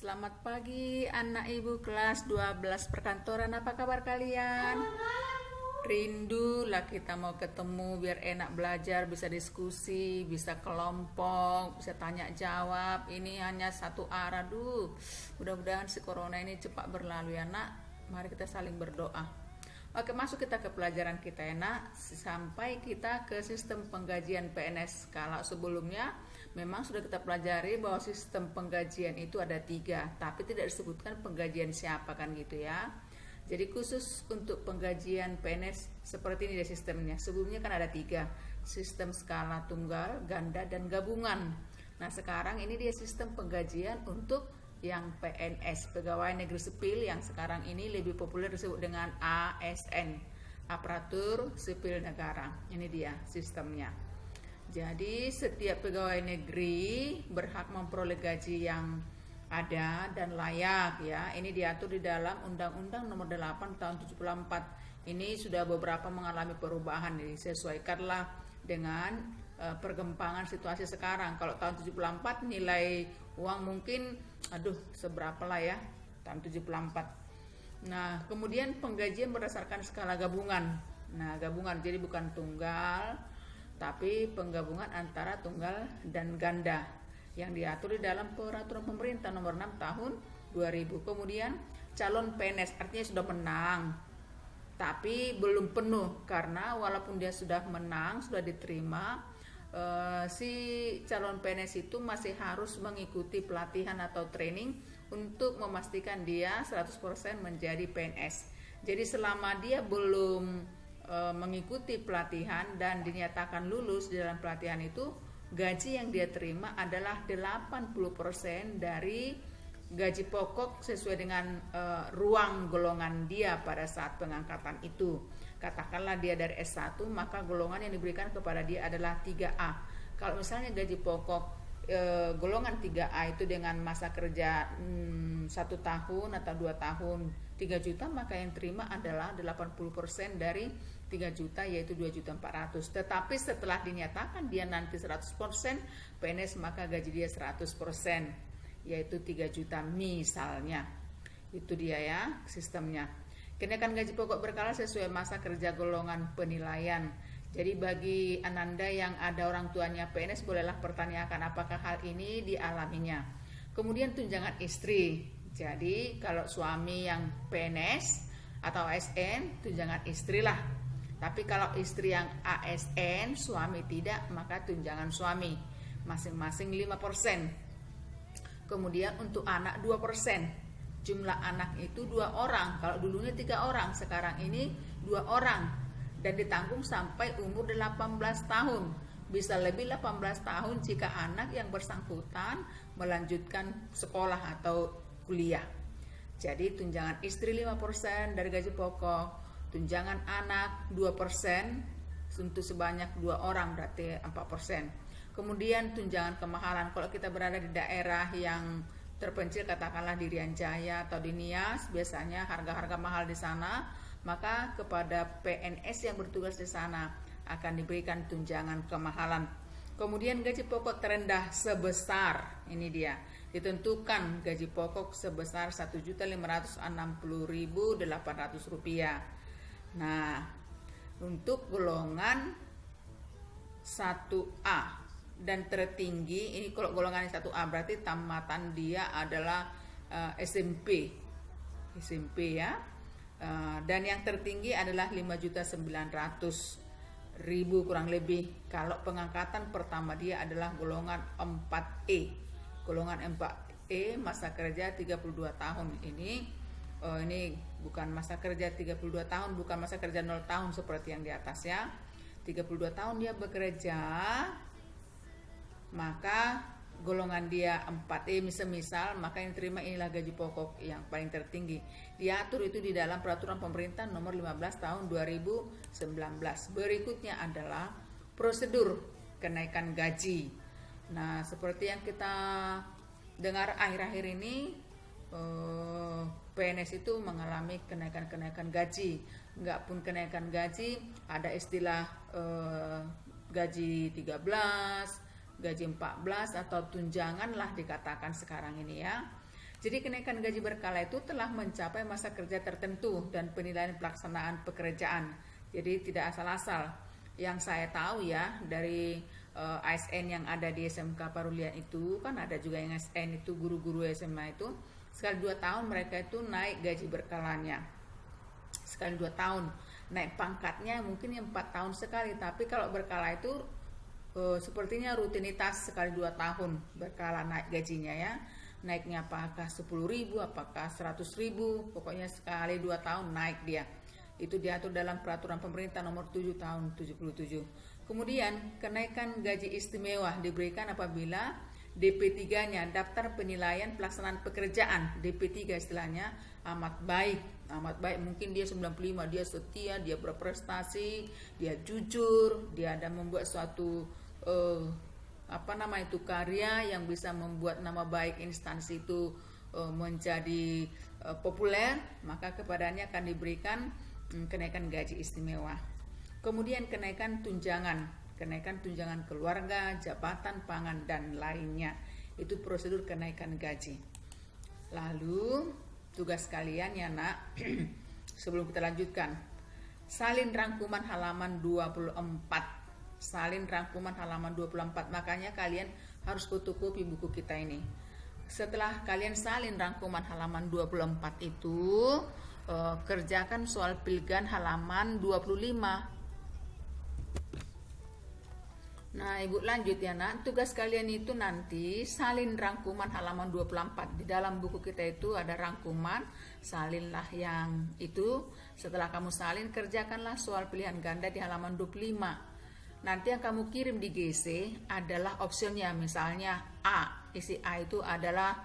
Selamat pagi anak ibu kelas 12 perkantoran, apa kabar kalian? Rindu lah kita mau ketemu biar enak belajar, bisa diskusi, bisa kelompok, bisa tanya jawab. Ini hanya satu arah, mudah-mudahan si corona ini cepat berlalu ya nak. Mari kita saling berdoa. Oke, masuk kita ke pelajaran kita ya nak, sampai kita ke sistem penggajian PNS. Kalau sebelumnya memang sudah kita pelajari bahwa sistem penggajian itu ada 3, tapi tidak disebutkan penggajian siapa kan gitu ya. Jadi khusus untuk penggajian PNS seperti ini dia sistemnya. Sebelumnya kan ada 3, sistem skala tunggal, ganda, dan gabungan. Nah sekarang ini dia sistem penggajian untuk yang PNS, pegawai negeri sipil, yang sekarang ini lebih populer disebut dengan ASN, aparatur sipil negara. Ini dia sistemnya. Jadi setiap pegawai negeri berhak memperoleh gaji yang ada dan layak ya. Ini diatur di dalam Undang-Undang Nomor 8 Tahun 74. Ini sudah beberapa mengalami perubahan, disesuaikanlah dengan perkembangan situasi sekarang. Kalau tahun 74 nilai uang mungkin seberapa lah ya tahun 74. Nah kemudian penggajian berdasarkan skala gabungan. Nah gabungan jadi bukan tunggal, tapi penggabungan antara tunggal dan ganda yang diatur di dalam peraturan pemerintah nomor 6 tahun 2000. Kemudian calon PNS artinya sudah menang tapi belum penuh, karena walaupun dia sudah menang, sudah diterima, si calon PNS itu masih harus mengikuti pelatihan atau training untuk memastikan dia 100% menjadi PNS. Jadi selama dia belum mengikuti pelatihan dan dinyatakan lulus di dalam pelatihan itu, gaji yang dia terima adalah 80% dari gaji pokok sesuai dengan ruang golongan dia pada saat pengangkatan itu. Katakanlah dia dari S1, maka golongan yang diberikan kepada dia adalah 3A. Kalau misalnya gaji pokok golongan 3A itu dengan masa kerja 1 tahun atau 2 tahun 3 juta, maka yang terima adalah 80% dari 3 juta, yaitu 2.400.000. Tetapi setelah dinyatakan dia nanti 100% PNS, maka gaji dia 100%, yaitu 3 juta misalnya. Itu dia ya sistemnya. Kenaikan gaji pokok berkala sesuai masa kerja golongan penilaian. Jadi bagi Ananda yang ada orang tuanya PNS, bolehlah pertanyakan apakah hal ini dialaminya. Kemudian tunjangan istri. Jadi kalau suami yang PNS atau ASN, tunjangan istri lah. Tapi kalau istri yang ASN, suami tidak, maka tunjangan suami. Masing-masing 5%. Kemudian untuk anak 2%. Jumlah anak itu 2 orang. Kalau dulunya 3 orang, sekarang ini 2 orang. Dan ditanggung sampai umur 18 tahun. Bisa lebih 18 tahun jika anak yang bersangkutan melanjutkan sekolah atau kuliah. Jadi tunjangan istri 5% dari gaji pokok, tunjangan anak 2% untuk sebanyak 2 orang, berarti 4%. Kemudian tunjangan kemahalan. Kalau kita berada di daerah yang terpencil, katakanlah di Rian Jaya atau di Nias, biasanya harga-harga mahal di sana, maka kepada PNS yang bertugas di sana akan diberikan tunjangan kemahalan. Kemudian gaji pokok terendah sebesar, ini dia, ditentukan gaji pokok sebesar Rp1.560.800. Nah, untuk golongan 1A dan tertinggi, ini kalau golongan 1A berarti tamatan dia adalah SMP ya. Dan yang tertinggi adalah 5.900.000 kurang lebih. Kalau pengangkatan pertama dia adalah golongan 4E. Golongan 4E masa kerja 32 tahun. Ini bukan masa kerja 32 tahun, bukan masa kerja 0 tahun seperti yang di atas ya. 32 tahun dia bekerja, maka golongan dia 4E misal, maka yang terima inilah gaji pokok yang paling tertinggi. Diatur itu di dalam peraturan pemerintah nomor 15 tahun 2019. Berikutnya adalah prosedur kenaikan gaji. Nah, seperti yang kita dengar akhir-akhir ini, PNS itu mengalami kenaikan gaji. Enggak pun kenaikan gaji, ada istilah gaji 13, gaji 14 atau tunjangan lah dikatakan sekarang ini ya. Jadi kenaikan gaji berkala itu telah mencapai masa kerja tertentu dan penilaian pelaksanaan pekerjaan. Jadi tidak asal-asal. Yang saya tahu ya dari ASN yang ada di SMK Parulian itu, kan ada juga yang ASN itu guru-guru SMA itu, sekali 2 tahun mereka itu naik gaji berkalanya. Sekali 2 tahun. Naik pangkatnya mungkin yang 4 tahun sekali, tapi kalau berkala itu sepertinya rutinitas sekali 2 tahun berkala naik gajinya ya. Naiknya apakah 10.000, apakah 100.000, pokoknya sekali 2 tahun naik dia. Itu diatur dalam peraturan pemerintah nomor 7 tahun 77. Kemudian kenaikan gaji istimewa diberikan apabila DP3-nya, daftar penilaian pelaksanaan pekerjaan, DP3 istilahnya, amat baik mungkin dia 95, dia setia, dia berprestasi, dia jujur, dia ada membuat suatu karya yang bisa membuat nama baik instansi itu menjadi populer, maka kepadanya akan diberikan kenaikan gaji istimewa. Kemudian kenaikan tunjangan keluarga, jabatan, pangan, dan lainnya. Itu prosedur kenaikan gaji. Lalu tugas kalian ya nak, sebelum kita lanjutkan, salin rangkuman halaman 24. Salin rangkuman halaman 24, makanya kalian harus fotokopi buku kita ini. Setelah kalian salin rangkuman halaman 24 itu, kerjakan soal pilgan halaman 25. Nah, Ibu lanjut ya nak, tugas kalian itu nanti salin rangkuman halaman 24. Di dalam buku kita itu ada rangkuman, salinlah yang itu. Setelah kamu salin, kerjakanlah soal pilihan ganda di halaman 25. Nanti yang kamu kirim di GC adalah optionnya, misalnya A. Isi A itu adalah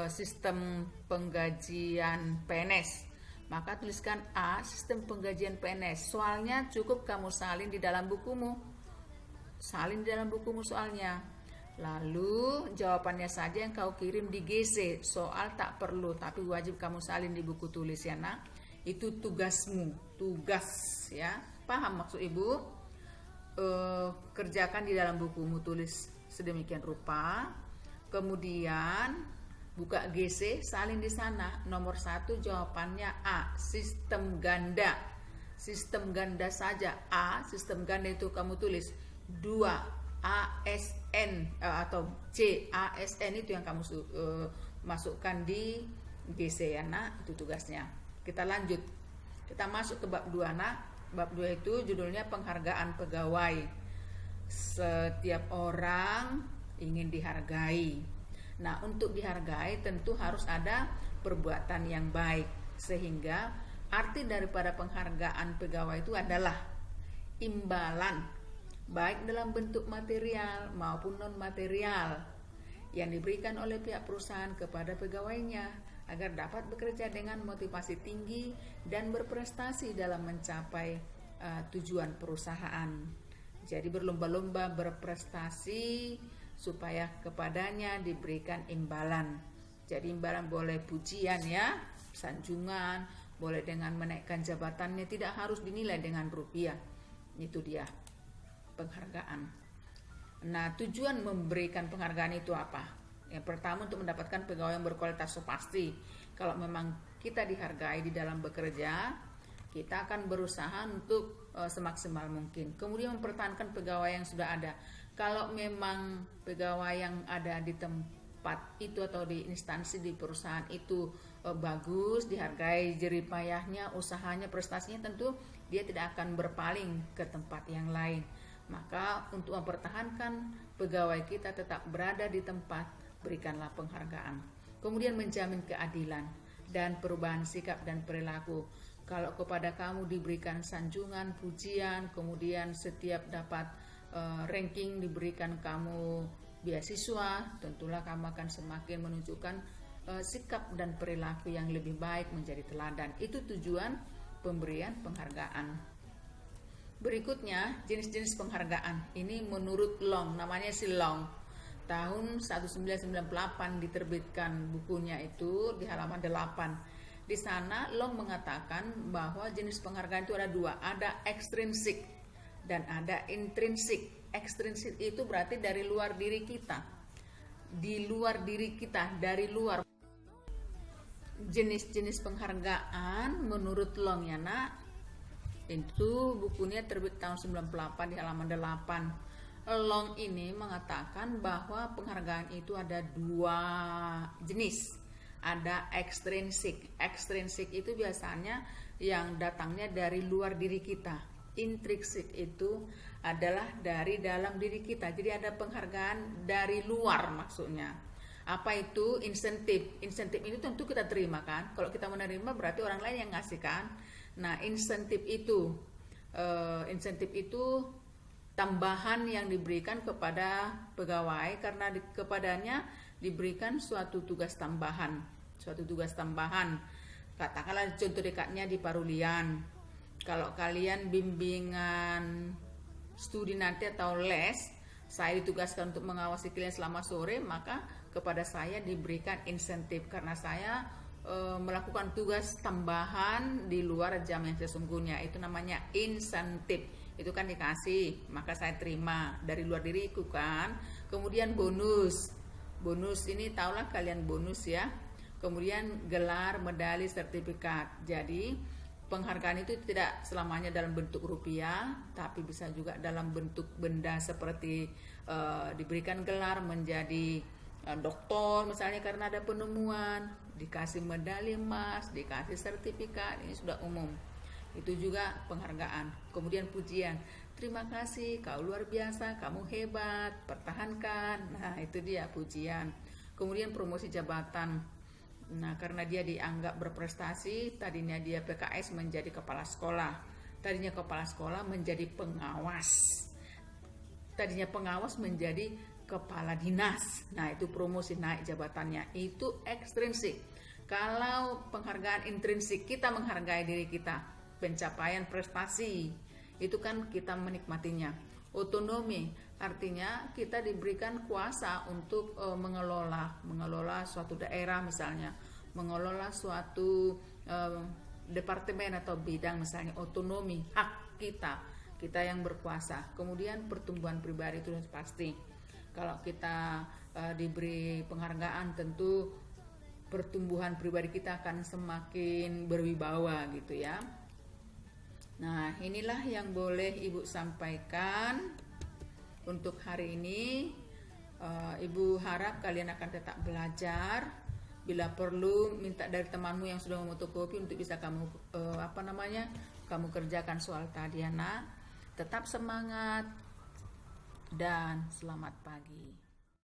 sistem penggajian PNS. Maka tuliskan A, sistem penggajian PNS. Soalnya cukup kamu salin di dalam bukumu. Salin di dalam bukumu soalnya. Lalu jawabannya saja yang kau kirim di GC. Soal tak perlu, tapi wajib kamu salin di buku tulis ya nak. Itu tugasmu, tugas ya. Paham maksud Ibu? Kerjakan di dalam bukumu, tulis sedemikian rupa. Kemudian buka GC, salin di sana. Nomor 1 jawabannya A, sistem ganda. Sistem ganda saja A, sistem ganda itu kamu tulis. 2 ASN atau C, ASN itu yang kamu masukkan di GC ya nak, itu tugasnya. Kita lanjut. Kita masuk ke bab 2 nak. Bab 2 itu judulnya penghargaan pegawai. Setiap orang ingin dihargai. Nah, untuk dihargai tentu harus ada perbuatan yang baik. Sehingga arti daripada penghargaan pegawai itu adalah imbalan, baik dalam bentuk material maupun non-material, yang diberikan oleh pihak perusahaan kepada pegawainya agar dapat bekerja dengan motivasi tinggi dan berprestasi dalam mencapai tujuan perusahaan. Jadi berlomba-lomba berprestasi supaya kepadanya diberikan imbalan. Jadi imbalan boleh pujian ya, sanjungan, boleh dengan menaikkan jabatannya, tidak harus dinilai dengan rupiah. Itu dia penghargaan. Nah, tujuan memberikan penghargaan itu apa? Yang pertama, untuk mendapatkan pegawai yang berkualitas. So pasti kalau memang kita dihargai di dalam bekerja, kita akan berusaha untuk semaksimal mungkin. Kemudian mempertahankan pegawai yang sudah ada. Kalau memang pegawai yang ada di tempat itu atau di instansi di perusahaan itu bagus, dihargai jerih payahnya, usahanya, prestasinya, tentu dia tidak akan berpaling ke tempat yang lain. Maka untuk mempertahankan pegawai kita tetap berada di tempat, berikanlah penghargaan. Kemudian menjamin keadilan dan perubahan sikap dan perilaku. Kalau kepada kamu diberikan sanjungan, pujian, kemudian setiap dapat ranking diberikan kamu beasiswa, tentulah kamu akan semakin menunjukkan sikap dan perilaku yang lebih baik, menjadi teladan. Itu tujuan pemberian penghargaan. Berikutnya jenis-jenis penghargaan. Ini menurut Long, namanya si Long. Tahun 1998 diterbitkan bukunya itu di halaman 8. Di sana Long mengatakan bahwa jenis penghargaan itu ada 2, ada ekstrinsik dan ada intrinsik. Ekstrinsik itu berarti dari luar diri kita. Di luar diri kita, dari luar. jenis-jenis penghargaan menurut Long ya nak. Itu bukunya terbit tahun 98 di halaman 8. Long ini mengatakan bahwa penghargaan itu ada 2 jenis. Ada ekstrinsik. Ekstrinsik itu biasanya yang datangnya dari luar diri kita. Intrinsik itu adalah dari dalam diri kita. Jadi ada penghargaan dari luar maksudnya. Apa itu? Insentif. Insentif itu tentu kita terima kan. Kalau kita menerima berarti orang lain yang ngasih kan. Nah, insentif itu tambahan yang diberikan kepada pegawai karena kepadanya diberikan suatu tugas tambahan. Katakanlah contoh dekatnya di Parulian. Kalau kalian bimbingan studi nanti atau les, saya ditugaskan untuk mengawasi kalian selama sore, maka kepada saya diberikan insentif karena saya melakukan tugas tambahan di luar jam yang sesungguhnya. Itu namanya insentif. Itu kan dikasih, maka saya terima dari luar diriku kan. Kemudian bonus ini tahulah kalian bonus ya. Kemudian gelar, medali, sertifikat. Jadi penghargaan itu tidak selamanya dalam bentuk rupiah, tapi bisa juga dalam bentuk benda seperti diberikan gelar menjadi doktor misalnya karena ada penemuan, dikasih medali emas, dikasih sertifikat, ini sudah umum. Itu juga penghargaan. Kemudian pujian, terima kasih, kau luar biasa, kamu hebat, pertahankan. Nah itu dia pujian. Kemudian promosi jabatan. Nah karena dia dianggap berprestasi, tadinya dia PKS menjadi kepala sekolah, tadinya kepala sekolah menjadi pengawas, tadinya pengawas menjadi kepala dinas. Nah itu promosi, naik jabatannya. Itu ekstrinsik. Kalau penghargaan intrinsik, kita menghargai diri kita, pencapaian prestasi, itu kan kita menikmatinya. Otonomi artinya kita diberikan kuasa untuk mengelola suatu daerah misalnya, mengelola suatu departemen atau bidang misalnya. Otonomi, hak kita yang berkuasa. Kemudian pertumbuhan pribadi itu pasti. Kalau kita diberi penghargaan, tentu pertumbuhan pribadi kita akan semakin berwibawa gitu ya. Nah inilah yang boleh Ibu sampaikan untuk hari ini. Ibu harap kalian akan tetap belajar. Bila perlu minta dari temanmu yang sudah memotokopi untuk bisa kamu kamu kerjakan soal tadi ya nak. Tetap semangat dan selamat pagi.